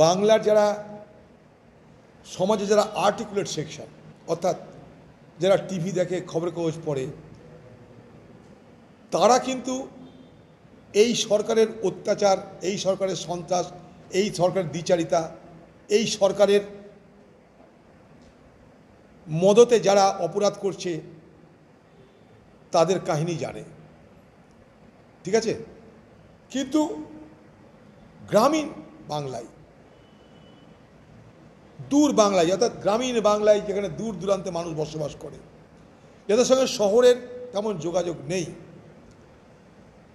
বাংলার যারা সমাজে যারা আর্টিকুলেট সেকশন, অর্থাৎ যারা টিভি দেখে, খবরের কাগজ পড়ে, তারা কিন্তু এই সরকারের অত্যাচার, এই সরকারের সন্ত্রাস, এই সরকারের দ্বিচারিতা, এই সরকারের মদতে যারা অপরাধ করছে তাদের কাহিনী জানে, ঠিক আছে। কিন্তু গ্রামীণ বাংলায়, দূর বাংলায়, অর্থাৎ গ্রামীণ বাংলায় যেখানে দূর দূরান্তে মানুষ বসবাস করে, যাদের সঙ্গে শহরের তেমন যোগাযোগ নেই,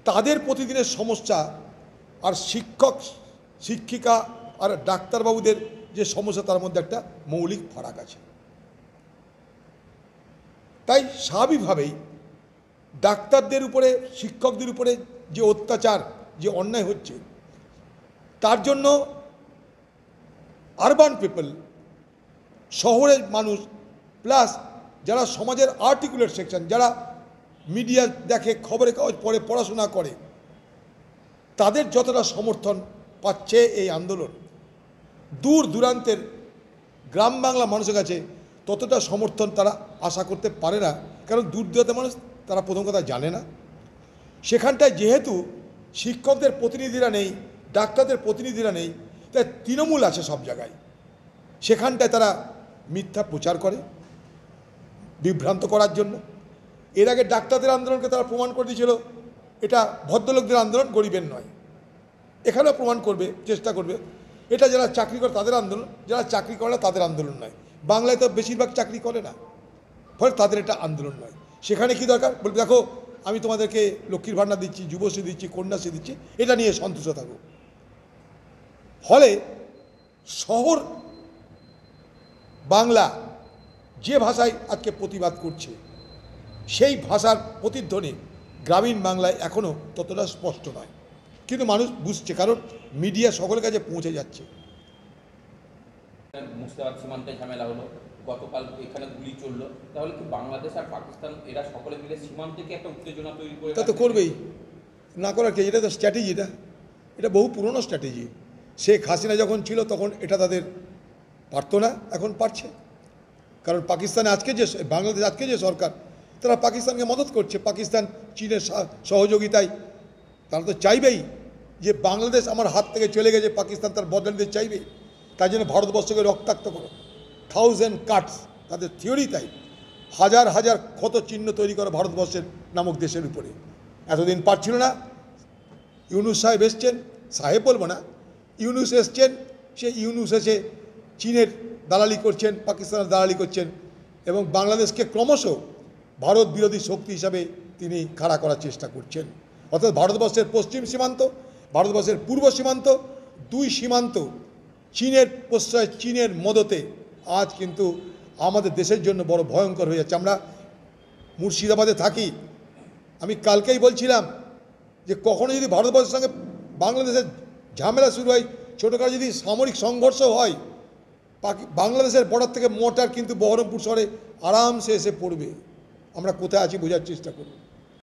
তাদের প্রতিদিনের সমস্যা আর শিক্ষক শিক্ষিকা আর ডাক্তারবাবুদের যে সমস্যা, তার মধ্যে একটা মৌলিক ফারাক আছে। তাই স্বাভাবিকভাবেই ডাক্তারদের উপরে, শিক্ষকদের উপরে যে অত্যাচার, যে অন্যায় হচ্ছে, তার জন্য আরবান পিপল, শহরের মানুষ, প্লাস যারা সমাজের আর্টিকুলেট সেকশন, যারা মিডিয়া দেখে, খবরের কাগজ পড়ে, পড়াশোনা করে, তাদের যতটা সমর্থন পাচ্ছে এই আন্দোলন, দূর দূরান্তের গ্রাম বাংলা মানুষের কাছে ততটা সমর্থন তারা আশা করতে পারে না। কারণ দূর দূরান্তের মানুষ তারা প্রথম কথা জানে না। সেখানটায় যেহেতু শিক্ষকদের প্রতিনিধিরা নেই, ডাক্তারদের প্রতিনিধিরা নেই, তাই তৃণমূল আছে সব জায়গায়। সেখানটায় তারা মিথ্যা প্রচার করে বিভ্রান্ত করার জন্য। এর আগে ডাক্তারদের আন্দোলনকে তারা প্রমাণ করে দিয়েছিল এটা ভদ্রলোকদের আন্দোলন, গরিবের নয়। এখানেও প্রমাণ করবে, চেষ্টা করবে এটা যারা চাকরি করে তাদের আন্দোলন, যারা চাকরি করে না তাদের আন্দোলন নয়। বাংলায় তো বেশিরভাগ চাকরি করে না, ফলে তাদের এটা আন্দোলন নয়। সেখানে কি দরকার, বলবে দেখো আমি তোমাদেরকে লক্ষ্মীর ভাণ্ডার দিচ্ছি, যুবশ্রী দিচ্ছি, কন্যাশ্রী দিচ্ছি, এটা নিয়ে সন্তুষ্ট থাকো। ফলে শহর বাংলা যে ভাষায় আজকে প্রতিবাদ করছে, সেই ভাষার প্রতিধ্বনি গ্রামীণ বাংলায় এখনও ততটা স্পষ্ট নয়, কিন্তু মানুষ বুঝছে, কারণ মিডিয়া সকলের কাছে পৌঁছে যাচ্ছে। মুর্শিদাবাদ সীমান্তে ঝামেলা হলো, গতকাল এখানে গুলি চললো, তাহলে কি বাংলাদেশ আর পাকিস্তান এরা সকলে মিলে সীমান্তে একটা উত্তেজনা তৈরি করে? তা তো করবেই, না করার কি, এটা তো স্ট্র্যাটেজি, এটা বহু পুরনো স্ট্র্যাটেজি। শেখ হাসিনা যখন ছিল তখন এটা তাদের পারতো না, এখন পারছে। কারণ পাকিস্তানে আজকে যে, বাংলাদেশ আজকে যে সরকার, তারা পাকিস্তানকে মদত করছে। পাকিস্তান চীনের সহযোগিতায় তারা তো চাইবেই যে বাংলাদেশ আমার হাত থেকে চলে গেছে, পাকিস্তান তার বদলা নিতে চাইবেই। তাই জন্য ভারতবর্ষকে রক্তাক্ত করো, 1000 কাটস, তাদের থিওরি তাই। হাজার হাজার ক্ষত চিহ্ন তৈরি করো ভারতবর্ষের নামক দেশের উপরে। এতদিন পারছিল না। ইউনুস সাহেব এসছেন, সাহেব বলবো না, ইউনুস এসছেন, সে ইউনুস এসে চীনের দালালি করছেন, পাকিস্তানের দালালি করছেন, এবং বাংলাদেশকে ক্রমশ ভারত বিরোধী শক্তি হিসাবে তিনি খাড়া করার চেষ্টা করছেন। অর্থাৎ ভারতবর্ষের পশ্চিম সীমান্ত, ভারতবর্ষের পূর্ব সীমান্ত, দুই সীমান্ত চীনের প্রশ্রয়, চীনের মদতে আজ কিন্তু আমাদের দেশের জন্য বড় ভয়ঙ্কর হয়ে যাচ্ছে। আমরা মুর্শিদাবাদে থাকি, আমি কালকেই বলছিলাম যে কখনো যদি ভারতবর্ষের সঙ্গে বাংলাদেশের ঝামেলা শুরু হয়, ছোটোখাটো যদি সামরিক সংঘর্ষ হয়, বাংলাদেশের বর্ডার থেকে মোটর কিন্তু বহরমপুর শহরে আরামসে এসে পড়বে। আমরা কোথায় আছি বোঝার চেষ্টা করব।